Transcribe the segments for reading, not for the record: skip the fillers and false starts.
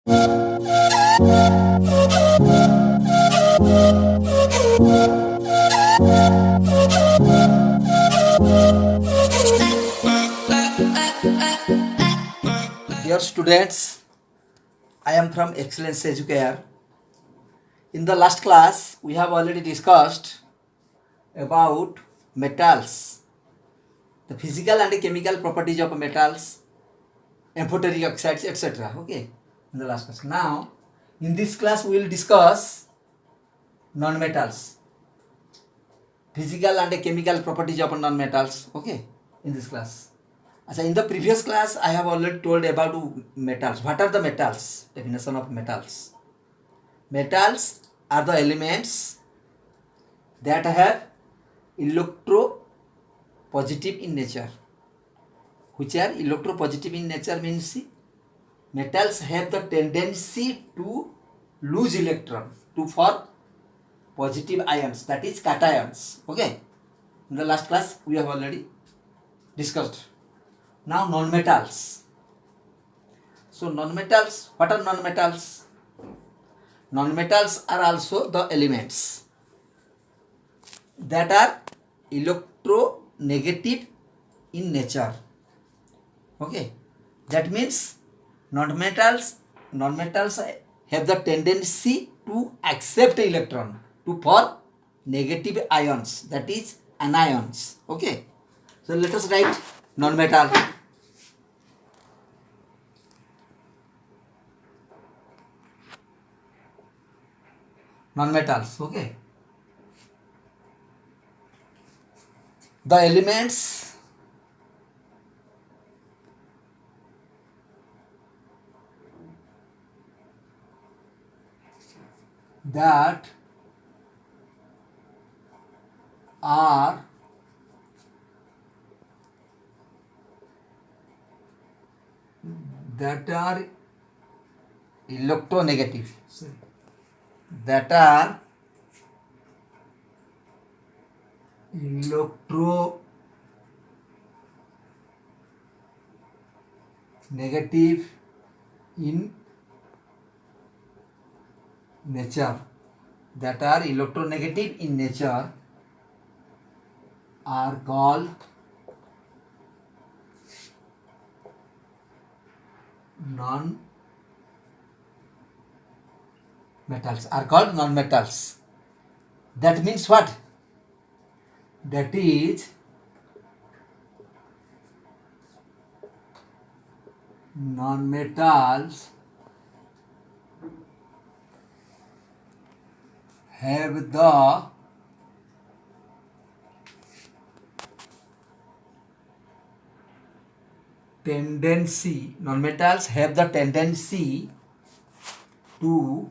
Dear students, I am from Excellence Educare. In the last class, we have already discussed about metals, the physical and chemical properties of metals, amphoteric oxides, etc. Okay, in the last class. Now, in this class, we will discuss non-metals, physical and chemical properties of non-metals. Okay, in this class. So in the previous class, I have already told about metals. What are the metals? Definition of metals. Metals are the elements that have electropositive in nature. Which are electropositive in nature means metals have the tendency to lose electron to form positive ions, that is cations. Okay. In the last class we have already discussed. Now non-metals. So non-metals, what are non-metals? Non-metals are also the elements that are electronegative in nature. Okay, that means non-metals have the tendency to accept electron to form negative ions, that is anions. Okay, so let us write non-metal. Non-metals. Okay, the elements that are electronegative, that are electronegative in nature, that are electronegative in nature are called non-metals. That means what? That is non-metals have the tendency to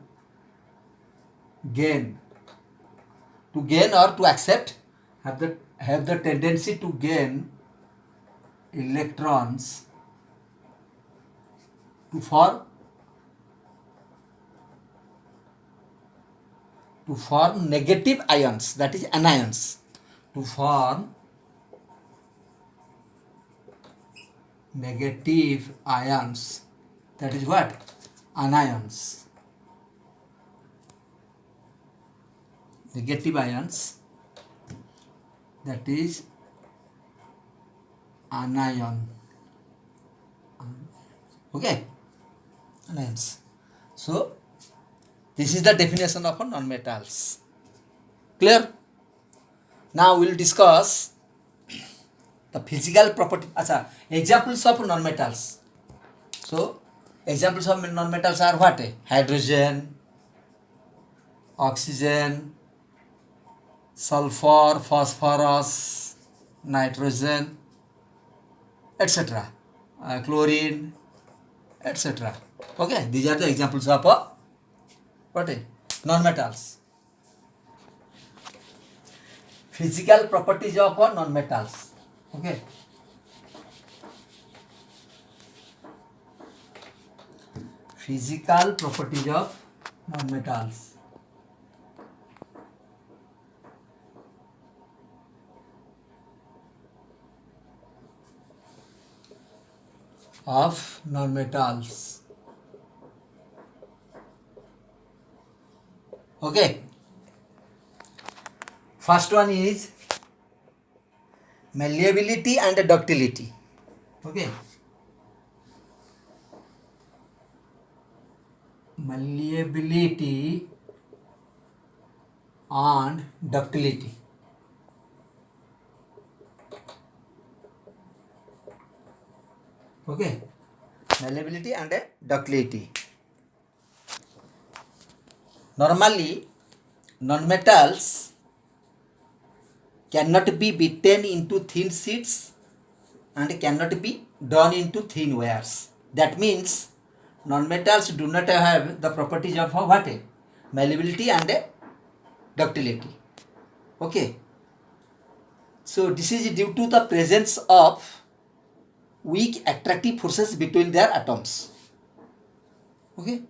gain or to accept, have the tendency to gain electrons to form negative ions, that is anions, to form negative ions, that is what? Anions. Negative ions, that is anion. Okay, anions. So this is the definition of non-metals. Clear? Now we will discuss the physical property. Acha, examples of non-metals. So examples of non-metals are what? Hydrogen, oxygen, sulfur, phosphorus, nitrogen, etc. Chlorine, etc. Okay, these are the examples of what? Non-metals. Physical properties of non-metals. Okay. Physical properties of non-metals. Of non-metals. Okay, first one is malleability and ductility. Okay, malleability and ductility. Okay, malleability and ductility. Normally, nonmetals cannot be beaten into thin sheets and cannot be drawn into thin wires. That means nonmetals do not have the properties of what? Malleability and ductility. Okay. So this is due to the presence of weak attractive forces between their atoms. Okay.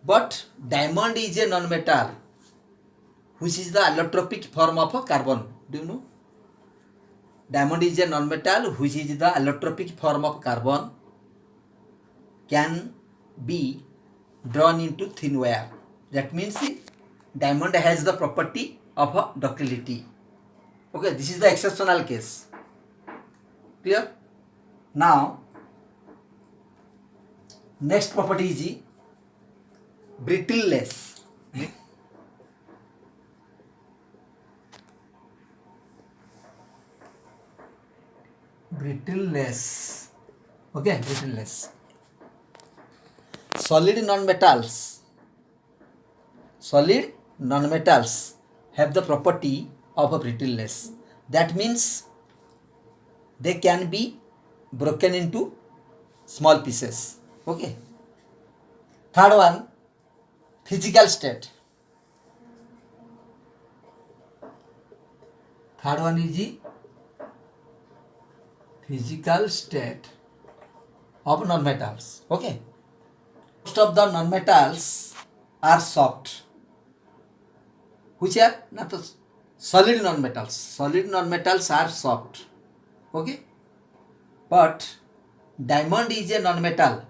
But diamond is a nonmetal which is the allotropic form of a carbon. Do you know? Diamond is a nonmetal which is the allotropic form of carbon, can be drawn into thin wire. That means diamond has the property of a ductility. Okay, this is the exceptional case. Clear? Now, next property is brittleness. Brittleness. Okay, brittleness. Solid nonmetals have the property of a brittleness. That means they can be broken into small pieces. Okay. Third one, physical state. Third one is the physical state of nonmetals. Okay. Most of the nonmetals are soft, which are not the solid nonmetals. Solid nonmetals are soft. Okay. But diamond is a nonmetal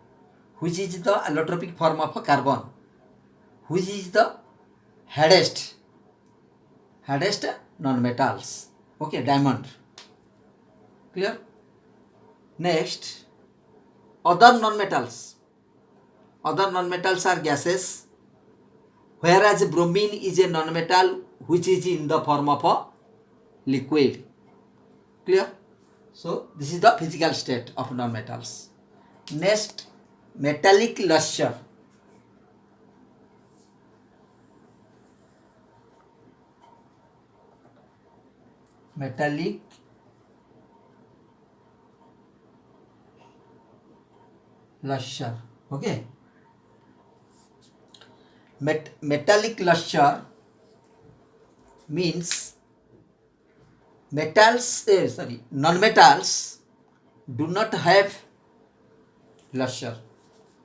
which is the allotropic form of a carbon, which is the hardest nonmetals. Okay, diamond. Clear? Next, other nonmetals. Other nonmetals are gases, whereas bromine is a nonmetal which is in the form of a liquid. Clear? So this is the physical state of nonmetals. Next, metallic luster. Metallic luster. Okay. Metallic luster means nonmetals do not have luster.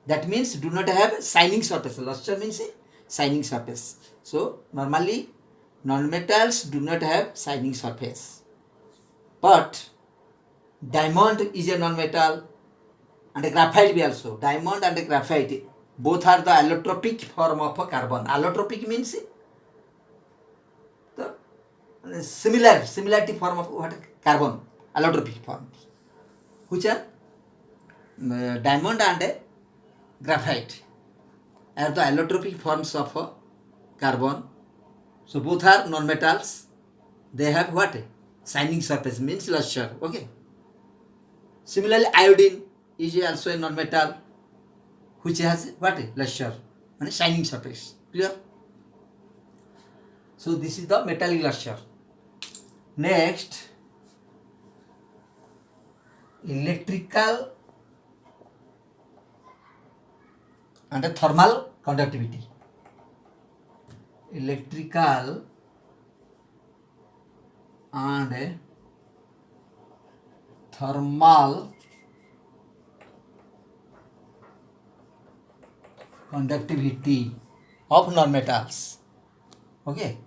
That means do not have shining surface. Luster means shining surface. So normally nonmetals do not have shining surface. But diamond is a nonmetal and graphite be also. Diamond and graphite both are the allotropic form of a carbon. Allotropic means the similarity form of what? Carbon. Allotropic forms, which are diamond and graphite are the allotropic forms of a carbon. So both are nonmetals. They have what? Shining surface means luster. Okay. Similarly, iodine is also a nonmetal which has what? Luster and shining surface. Clear? So this is the metallic luster. Next, electrical and thermal conductivity. Electrical and thermal conductivity of nonmetals. Okay.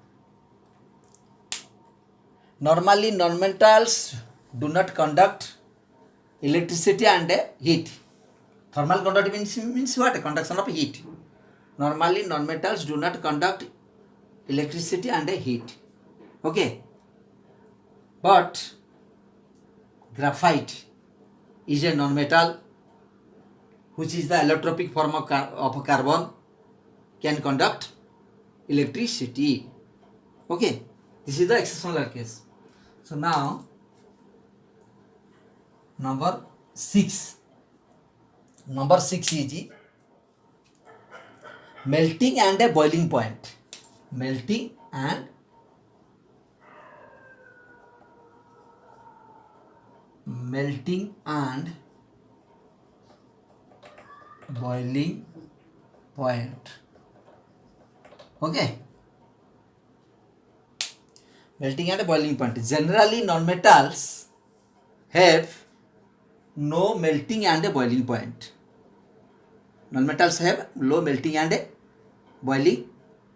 Normally nonmetals do not conduct electricity and heat. Thermal conductivity means what? Conduction of heat. Normally nonmetals do not conduct electricity and a heat. Okay, but graphite is a non-metal which is the allotropic form of a carbon, can conduct electricity. Okay, this is the exceptional case. So now number 6 is melting and a boiling point. Melting and boiling point. Okay, melting and boiling point. Generally non-metals have no melting and a boiling point. Non-metals have low melting and a boiling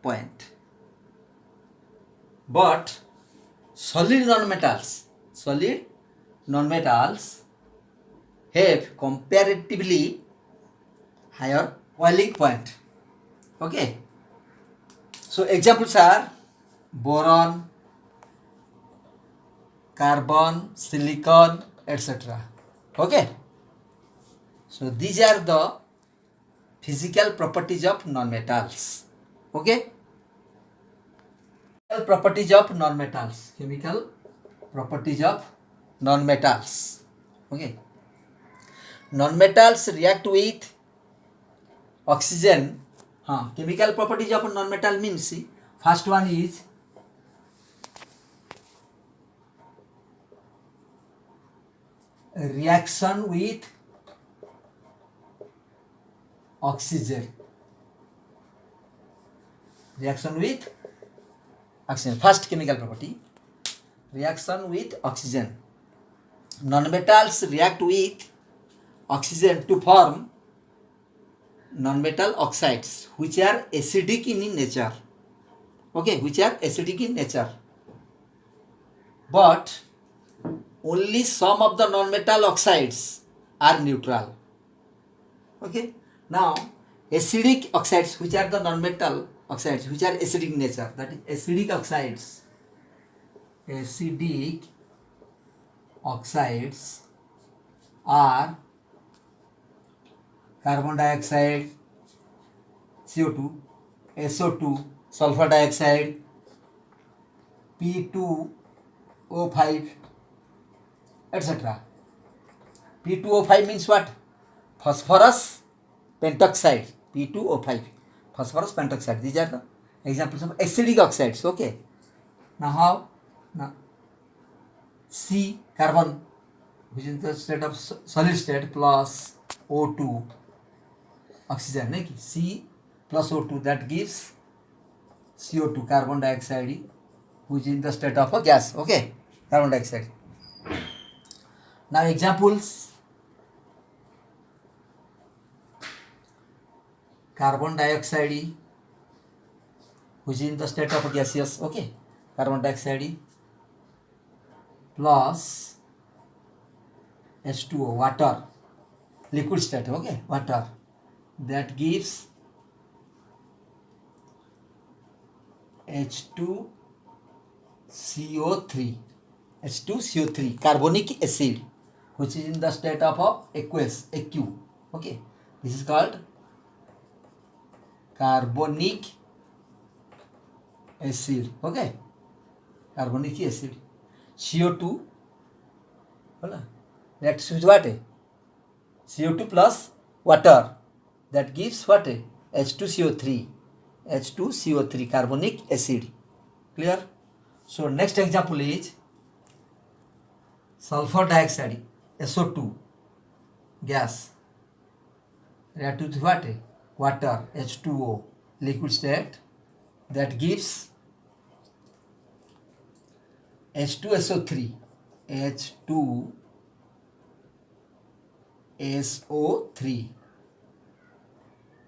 point. But solid non-metals have comparatively higher boiling point. Okay, so examples are boron, carbon, silicon, etc. Okay, so these are the physical properties of non-metals. Okay, chemical properties of non-metals. Okay, non-metals react with oxygen. Chemical properties of non-metal means, see, first one is reaction with oxygen. First chemical property, reaction with oxygen. Non-metals react with oxygen to form non-metal oxides which are acidic in nature. Okay, which are acidic in nature. But only some of the non-metal oxides are neutral. Okay, now acidic oxides, which are the non-metal oxides which are acidic in nature, that is acidic oxides are carbon dioxide, CO2, SO2, sulfur dioxide, P2O5, etc. P2O5 means what? Phosphorus pentoxide. P2O5, phosphorus pentoxide. These are the examples of acidic oxides. Okay. Now how? Now C, carbon, which is the state of solid state, plus O2, oxygen. Like C plus O2, that gives CO2, carbon dioxide, which is in the state of a gas. Okay, carbon dioxide. Now examples: carbon dioxide, which is in the state of a gaseous. Okay, carbon dioxide plus H2O, water, liquid state. Okay, water, that gives H2CO3, carbonic acid, which is in the state of aqueous, AQ. Okay, this is called carbonic acid. Okay, carbonic acid. CO2, that is what? CO2 plus water, that gives what? H2CO3, carbonic acid. Clear? So next example is sulfur dioxide, SO2, gas, reacted with what? Water, H2O, liquid state, that gives H2SO3,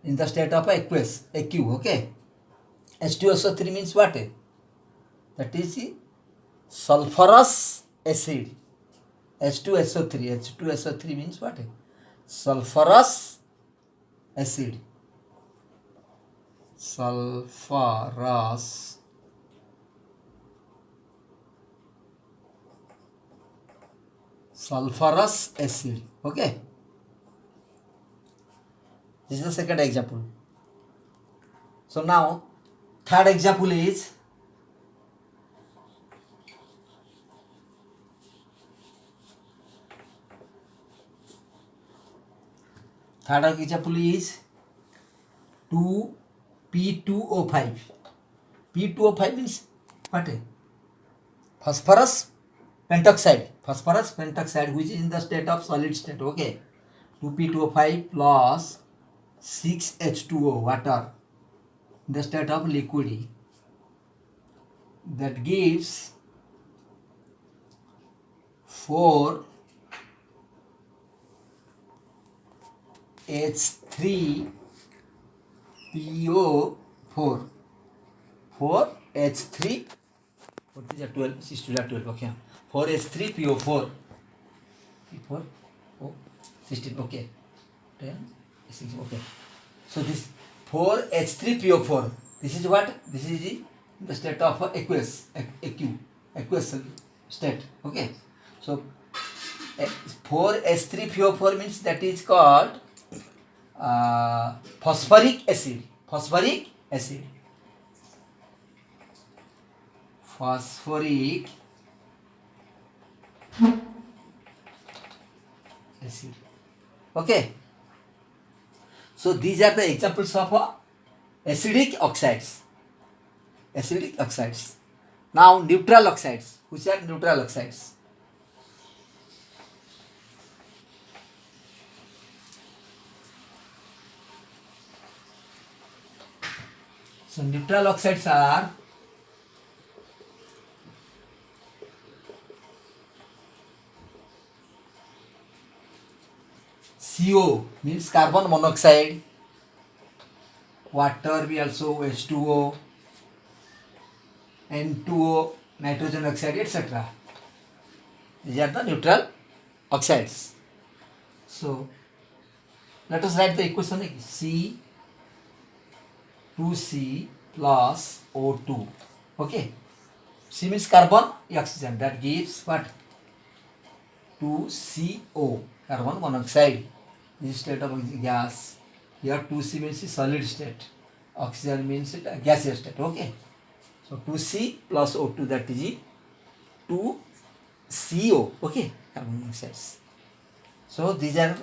in the state of aqueous, AQ. Okay, H2SO3 means what? That is sulfurous acid. H2SO3 means what? Sulfurous acid. Sulfurous sulfurous acid. Okay, this is the second example. So now third example is third example is 2P2O5. P2O5 means what? Phosphorus pentoxide. Phosphorus pentoxide, which is in the state of solid state. Okay, 2P2O5 plus 6H2O water in the state of liquid. That gives 4H3PO4. 4H3, what is that? 12, 6 to 12. Okay, 4H3PO4. P4, oh, 16. Okay, 10, 6. Okay, so this 4H3PO4. This is what? This is the state of aqueous state. Okay, so 4H3PO4 means that is called phosphoric acid. Phosphoric acid. Phosphoric acid. Okay, so these are the examples of acidic oxides. Acidic oxides. Now neutral oxides. Which are neutral oxides? So neutral oxides are CO means carbon monoxide, water we also H2O, N2O nitrogen oxide, etc. These are the neutral oxides. So let us write the equation like C2C plus O2. Okay, C means carbon, oxygen, that gives what? 2CO, carbon monoxide. This state of gas. Here 2C means solid state, oxygen means gaseous state. Okay, so 2C plus O2, that is 2CO. Okay, carbon monoxides. So these are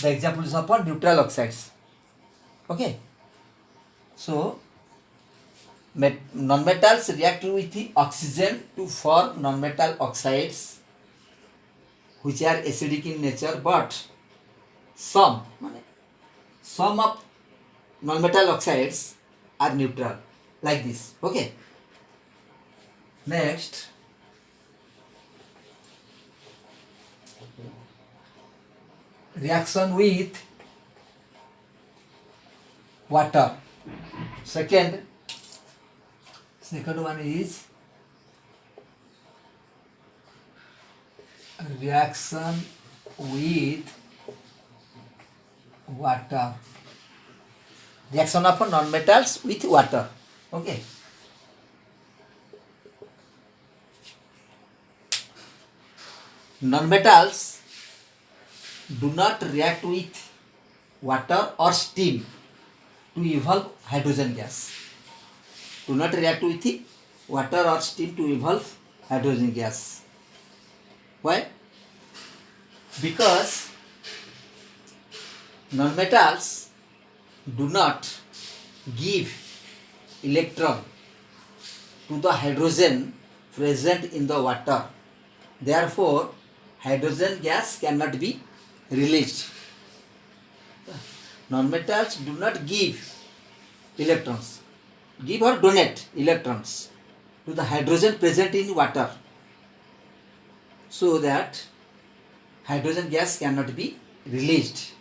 the examples of neutral oxides. Okay, so non-metals react with the oxygen to form non-metal oxides which are acidic in nature, but some of non-metal oxides are neutral, like this. Okay, next reaction with water. Second one is reaction with water. Reaction of non-metals with water. Okay, non-metals do not react with water or steam to evolve hydrogen gas. Do not react with water or steam to evolve hydrogen gas. Why? Because non-metals do not give electron to the hydrogen present in the water. Therefore, hydrogen gas cannot be released. Non-metals do not give electrons, give or donate electrons to the hydrogen present in water, so that hydrogen gas cannot be released.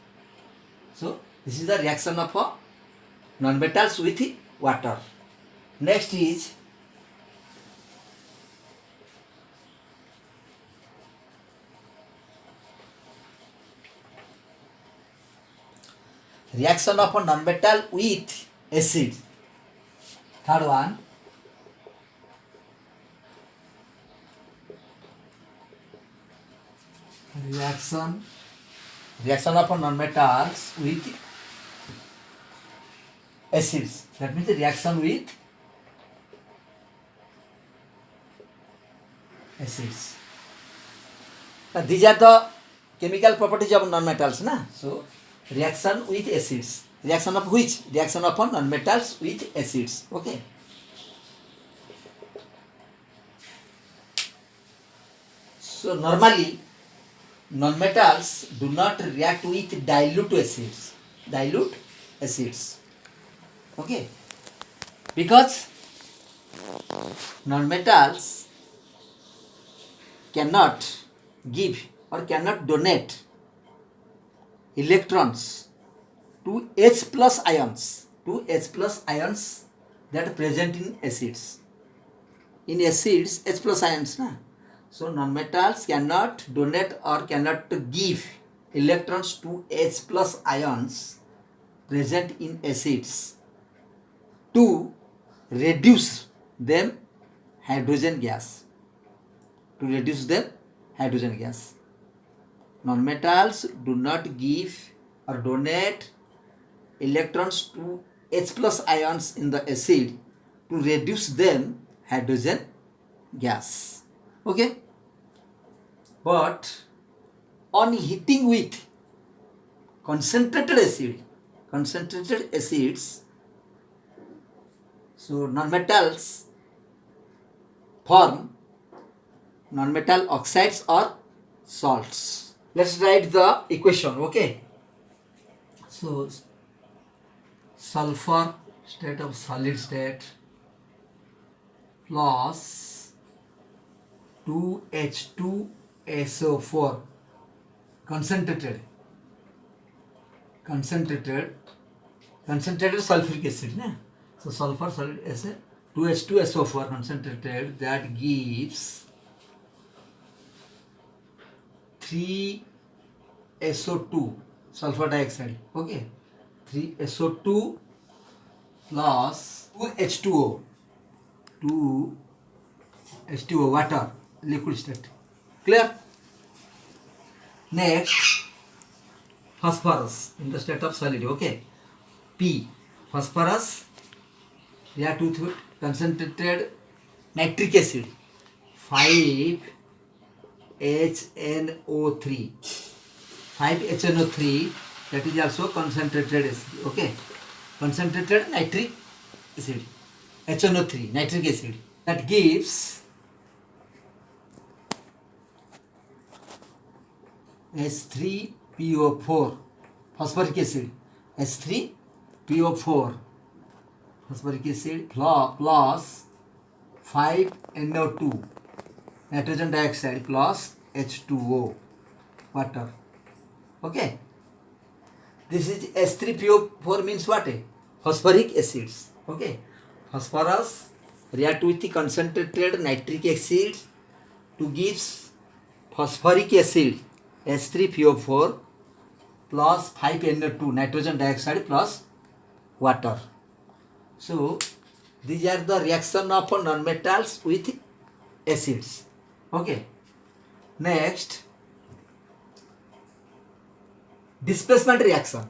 So this is the reaction of non-metals with water. Next is reaction of a non-metal with acid. Third one, reaction of non-metals with acids. That means the reaction with acids. Now, these are the chemical properties of non-metals, na? So reaction with acids. Reaction of which? Reaction of non-metals with acids. Okay. So normally non-metals do not react with dilute acids. Dilute acids. Okay. Because non-metals cannot give or cannot donate electrons to H plus ions, that are present in acids. In acids, H plus ions, na? So non-metals cannot donate or cannot give electrons to H plus ions present in acids to reduce them hydrogen gas. Non-metals do not give or donate electrons to H plus ions in the acid to reduce them hydrogen gas. Okay? But on heating with concentrated acids, so non-metals form non-metal oxides or salts. Let's write the equation. Okay? So sulfur state of solid state plus 2H2SO4 concentrated sulfuric acid, na? So sulfur solid acid 2H2SO4 concentrated, that gives 3SO2 sulfur dioxide. Okay, 3SO2 plus 2H2O water, liquid state. Clear? Next, phosphorus in the state of solid. Okay, P, phosphorus react with concentrated nitric acid 5HNO3, that is also concentrated acid. Okay, concentrated nitric acid, HNO3, nitric acid, that gives H3PO4 phosphoric acid, H3PO4 phosphoric acid plus 5NO2 nitrogen dioxide plus H2O water. Okay, this is H3PO4 means what? Phosphoric acids. Okay, phosphorus react with the concentrated nitric acid to give phosphoric acid H3PO4 plus 5NO2 nitrogen dioxide plus water. So these are the reaction of non-metals with acids. Okay, next, displacement reaction.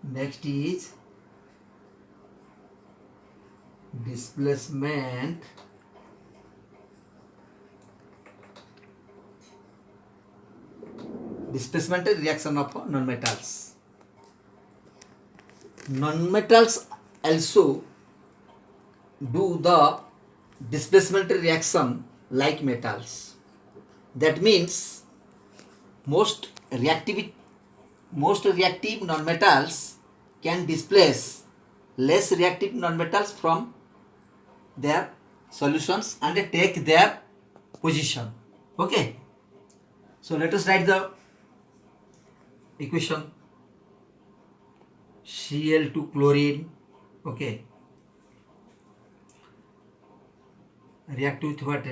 Next is displacement reaction of non-metals. Non-metals also do the displacement reaction like metals. That means most reactive non-metals can displace less reactive non-metals from their solutions and take their position. Okay, so let us write the equation. Cl2 chlorine, okay, react with what?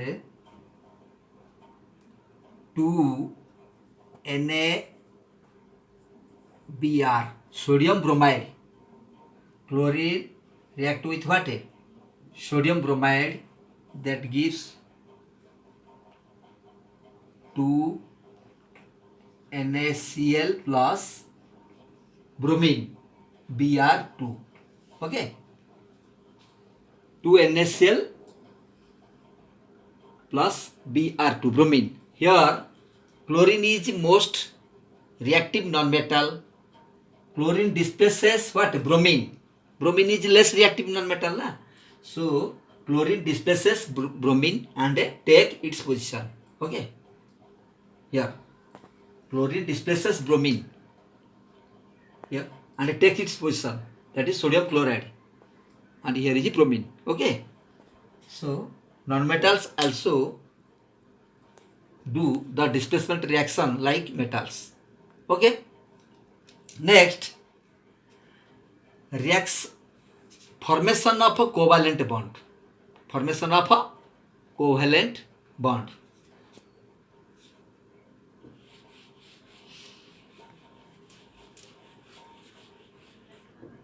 2 NaBr, sodium bromide. Chlorine react with what? sodium bromide that gives 2 NaCl plus bromine Br2. Okay, 2 NaCl plus Br2 bromine. Here chlorine is most reactive non-metal. Chlorine displaces what? Bromine. Bromine is less reactive non-metal, na? So chlorine displaces bromine and take its position. Okay. Here chlorine displaces bromine. Here and take its position. That is sodium chloride. And here is bromine. Okay. So non-metals also do the displacement reaction like metals. Okay. Next, reacts formation of a covalent bond. Formation of a covalent bond.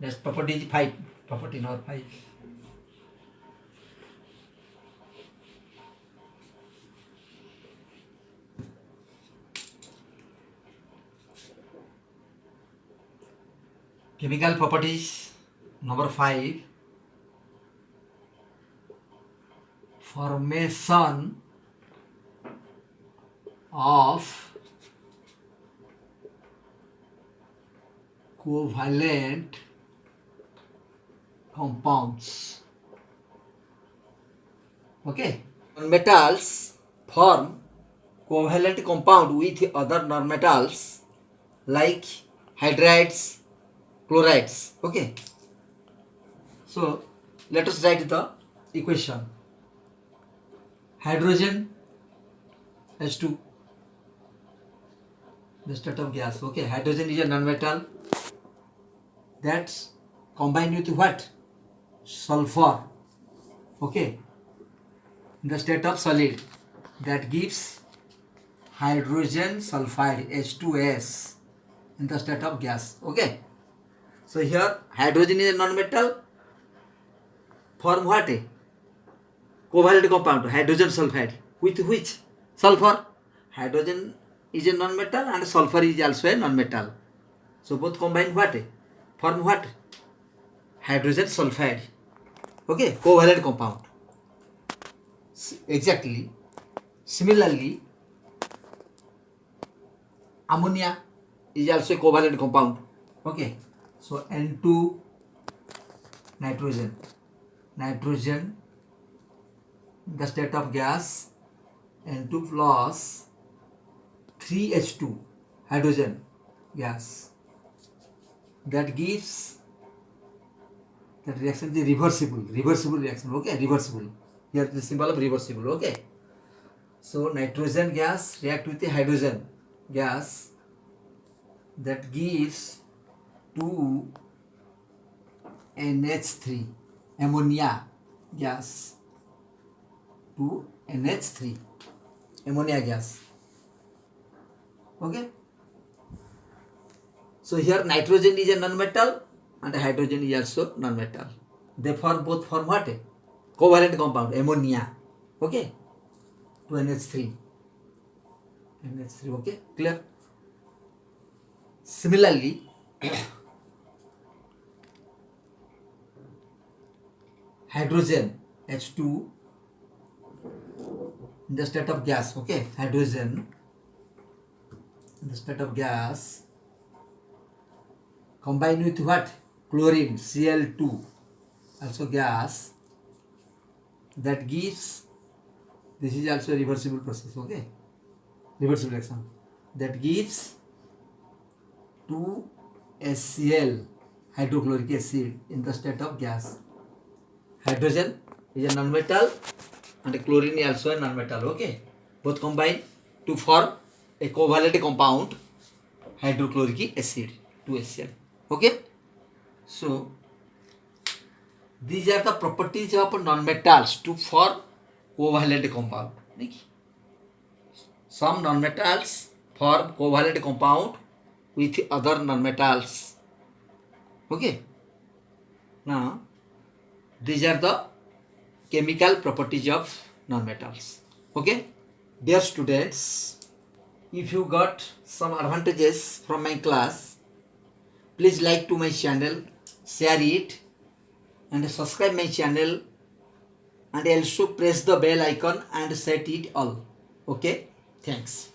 Next property is 5. Property number 5. Chemical properties number 5. Formation of covalent compounds. Okay. Metals form covalent compound with other nonmetals like hydrides, chlorides. Okay. So let us write the equation. Hydrogen H2, the state of gas. Okay, hydrogen is a nonmetal that's combined with what? Sulfur. Okay, in the state of solid, that gives hydrogen sulfide H2S in the state of gas. Okay, so here hydrogen is a nonmetal, form what? Covalent compound hydrogen sulfide with which? Sulfur. Hydrogen is a nonmetal and sulfur is also a nonmetal. So both combine what? Form what? Hydrogen sulfide. Okay, covalent compound. Exactly. Similarly, ammonia is also a covalent compound. Okay, so N2 nitrogen. Nitrogen in the state of gas, N2 plus 3H2 hydrogen gas. That gives, that reaction is reversible reaction. Okay, reversible. Here the symbol of reversible. Okay, so nitrogen gas react with the hydrogen gas, that gives 2 NH3 ammonia gas. 2 NH3 ammonia gas. Okay, so here nitrogen is a nonmetal and hydrogen is also nonmetal. They form both form what? Covalent compound ammonia. Okay, 2 NH3. Okay, clear? Similarly, hydrogen H2 in the state of gas. Okay, hydrogen in the state of gas combined with what? Chlorine Cl2, also gas, that gives, this is also a reversible process. Okay, reversible reaction, that gives 2 HCl hydrochloric acid in the state of gas. Hydrogen is a nonmetal and chlorine is also a nonmetal. Okay, both combine to form a covalent compound hydrochloric acid, 2HCl. Okay, so these are the properties of nonmetals to form covalent compound. Some nonmetals form covalent compound with other nonmetals. Okay, now these are the chemical properties of nonmetals. Okay, dear students, if you got some advantages from my class, please like to my channel, share it, and subscribe my channel, and also press the bell icon and set it all. Okay, thanks.